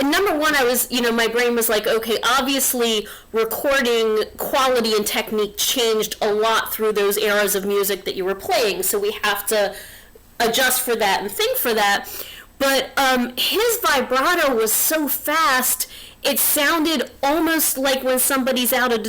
number one, I was, my brain was like, okay, obviously recording quality and technique changed a lot through those eras of music that you were playing. So we have to adjust for that and think for that. But his vibrato was so fast, it sounded almost like when somebody's out of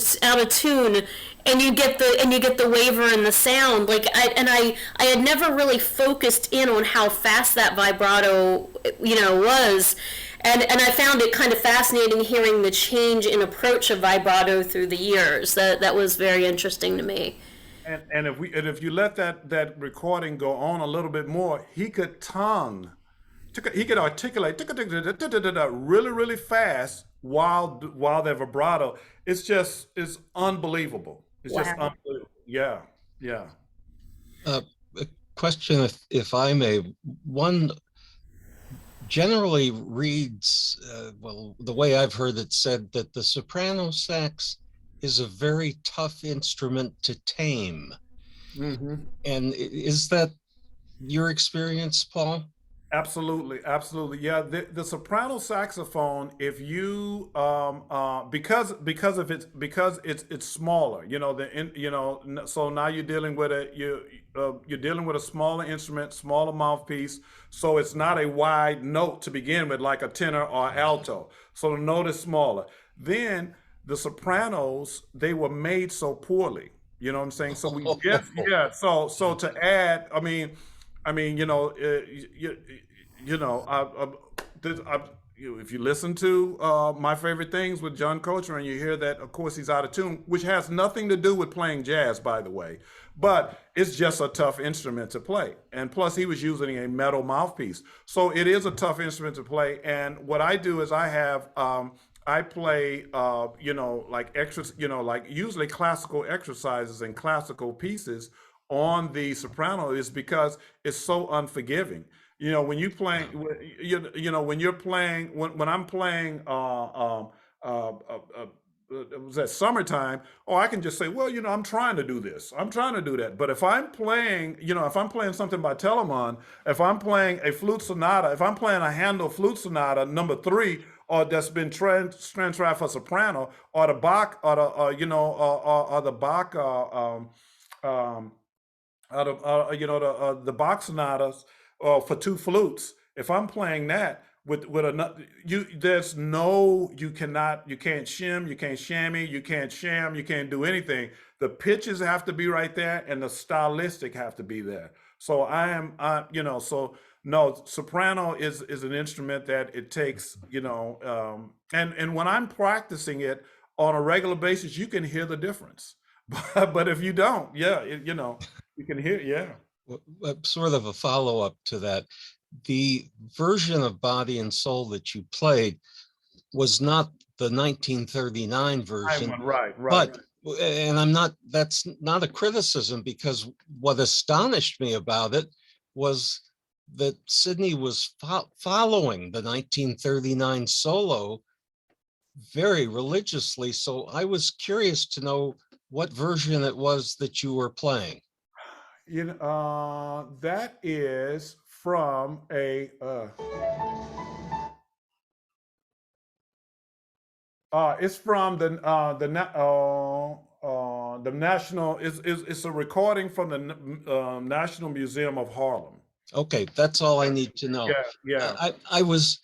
tune, and you get the waver in the sound. I had never really focused in on how fast that vibrato was, and I found it kind of fascinating hearing the change in approach of vibrato through the years. That was very interesting to me. And if you let that recording go on a little bit more, he could articulate really, really fast while the vibrato. It's unbelievable. It's just unbelievable. Yeah, yeah. A question, if I may. One generally reads, the way I've heard it said, that the soprano sax is a very tough instrument to tame. Mm-hmm. And is that your experience, Paul? Absolutely, absolutely. Yeah, the soprano saxophone, if you because it's smaller, so now you're dealing with you're dealing with a smaller instrument, smaller mouthpiece, so it's not a wide note to begin with like a tenor or alto. So the note is smaller. Then the sopranos, they were made so poorly. You know what I'm saying? So we just So to add, if you listen to My Favorite Things with John Coltrane, you hear that, of course, he's out of tune, which has nothing to do with playing jazz, by the way. But it's just a tough instrument to play. And plus, he was using a metal mouthpiece. So it is a tough instrument to play. And what I do is I play, like extras, like usually classical exercises and classical pieces on the soprano, is because it's so unforgiving. When you playing, when I'm playing, it was at summertime, or I can just say, well, I'm trying to do this. I'm trying to do that. But if I'm playing, if I'm playing something by Telemann, if I'm playing a flute sonata, if I'm playing a Handel flute sonata number 3, or that's been transcribed for soprano, or the Bach, or the or the Bach, the Bach sonatas, for 2 flutes. If I'm playing that with another, there's no, you can't shim, you can't shammy, you can't sham, you can't do anything. The pitches have to be right there, and the stylistic have to be there. So so no, soprano is an instrument that it takes, and when I'm practicing it on a regular basis, you can hear the difference. But if you don't, you can hear, yeah. Sort of a follow-up to that. The version of Body and Soul that you played was not the 1939 version. Right. But, and that's not a criticism, because what astonished me about it was that Sidney was following the 1939 solo very religiously. So I was curious to know what version it was that you were playing. That is from a it's from the national. It's a recording from the National Museum of Harlem. Okay, that's all I need to know. Yeah. I was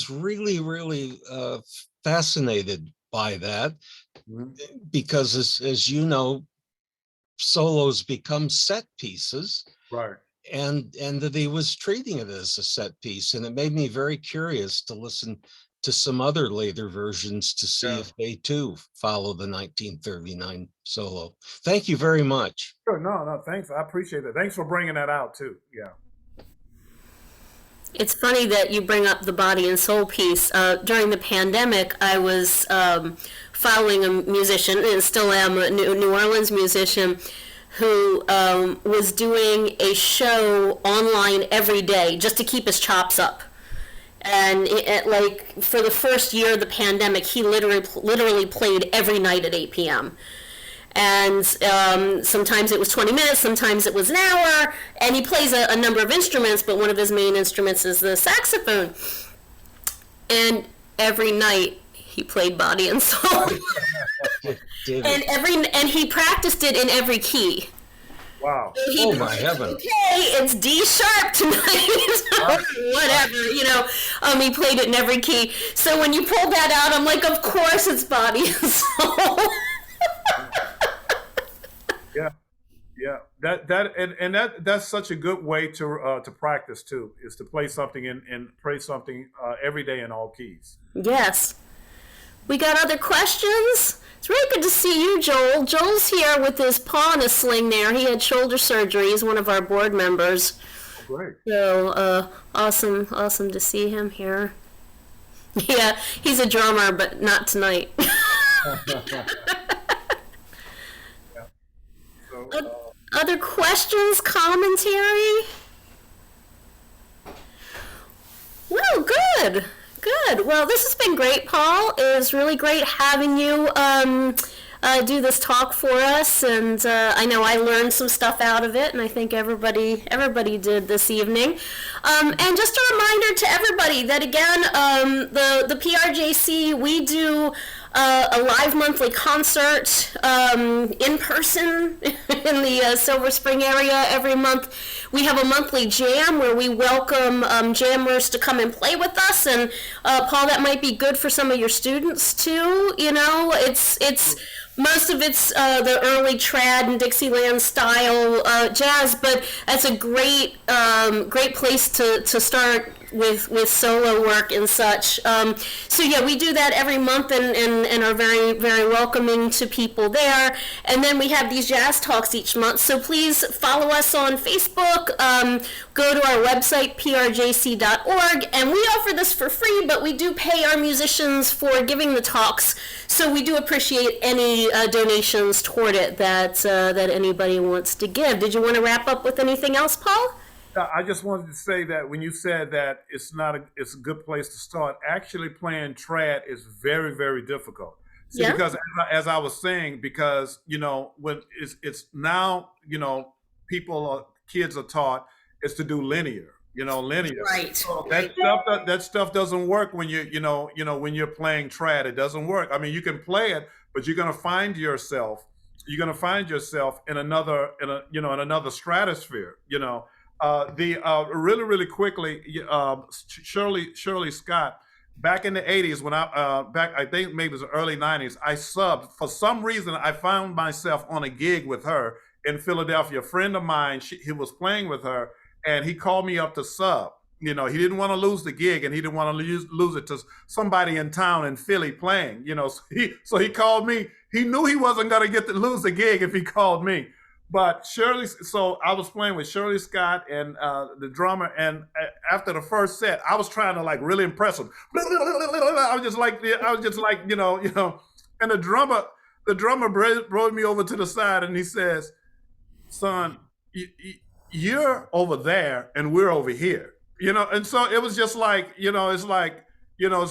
really fascinated by that, because as you know, solos become set pieces. Right. And that he was treating it as a set piece. And it made me very curious to listen to some other later versions to see if they too follow the 1939 solo. Thank you very much. Sure. No, thanks. I appreciate it. Thanks for bringing that out too. Yeah. It's funny that you bring up the Body and Soul piece. During the pandemic, I was following a musician, and still am, a New Orleans musician, who was doing a show online every day just to keep his chops up. And for the first year of the pandemic, he literally played every night at 8 p.m. And sometimes it was 20 minutes, sometimes it was an hour, and he plays a number of instruments, but one of his main instruments is the saxophone. And every night he played Body and Soul. and he practiced it in every key. Wow. Oh my heaven. Okay, it's D sharp tonight. Whatever, he played it in every key. So when you pulled that out, I'm like, of course it's Body and Soul. Yeah. That's such a good way to practice too, is to play something and play something every day in all keys. Yes. We got other questions? It's really good to see you, Joel. Joel's here with his paw in a sling there. He had shoulder surgery. He's one of our board members. Great. So, awesome to see him here. Yeah, he's a drummer, but not tonight. Other questions, commentary? Well, good. Well, this has been great, Paul. It was really great having you do this talk for us, and I know I learned some stuff out of it, and I think everybody did this evening. And just a reminder to everybody that, again, the PRJC, we do a live monthly concert in person in the Silver Spring area every month. We have a monthly jam where we welcome jammers to come and play with us. And Paul, that might be good for some of your students too. It's most of it's the early trad and Dixieland style jazz, but that's a great place to start with solo work and such. So yeah, we do that every month and are very, very welcoming to people there. And then we have these jazz talks each month. So please follow us on Facebook, go to our website, prjc.org, and we offer this for free, but we do pay our musicians for giving the talks. So we do appreciate any donations toward it that anybody wants to give. Did you want to wrap up with anything else, Paul? I just wanted to say that when you said that it's a good place to start, actually playing trad is very, very difficult. See, Yeah. because as I was saying, because when it's now, kids are taught is to do linear, linear. Right. So Right. that stuff doesn't work when when you're playing trad. It doesn't work. I mean, you can play it, but you're gonna find yourself in another stratosphere. Really quickly, Shirley Scott. Back in the 80s, when I think maybe it was the early 90s, I subbed. For some reason, I found myself on a gig with her in Philadelphia. A friend of mine, he was playing with her, and he called me up to sub. He didn't want to lose the gig, and he didn't want to lose it to somebody in town in Philly playing. So he called me. He knew he wasn't going to get to lose the gig if he called me. But so I was playing with Shirley Scott and the drummer, and after the first set, I was trying to like really impress him. I was just like, and the drummer brought me over to the side, and he says, "Son, you're over there, and we're over here." And so it was just like, it's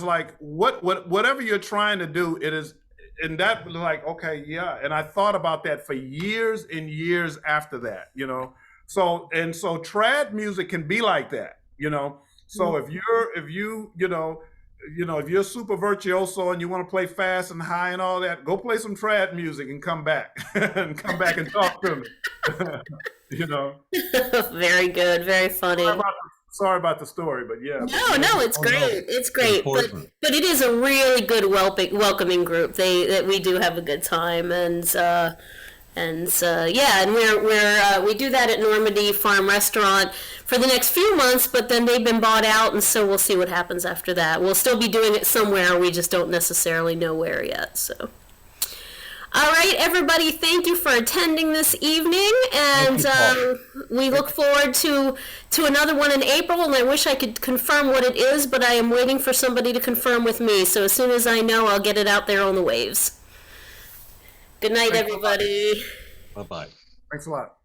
like whatever you're trying to do, it is. And that was like, okay, yeah. And I thought about that for years and years after that, So trad music can be like that, So if you're super virtuoso and you want to play fast and high and all that, go play some trad music and come back and talk to me. Very good. Very funny. Sorry about the story, but yeah. No, it's great. It's great, but it is a really good welcoming group. We do have a good time, and we do that at Normandy Farm Restaurant for the next few months. But then they've been bought out, and so we'll see what happens after that. We'll still be doing it somewhere. We just don't necessarily know where yet. So. All right, everybody, thank you for attending this evening, and we look forward to another one in April, and I wish I could confirm what it is, but I am waiting for somebody to confirm with me, so as soon as I know, I'll get it out there on the waves. Good night, everybody. Bye-bye. Thanks a lot.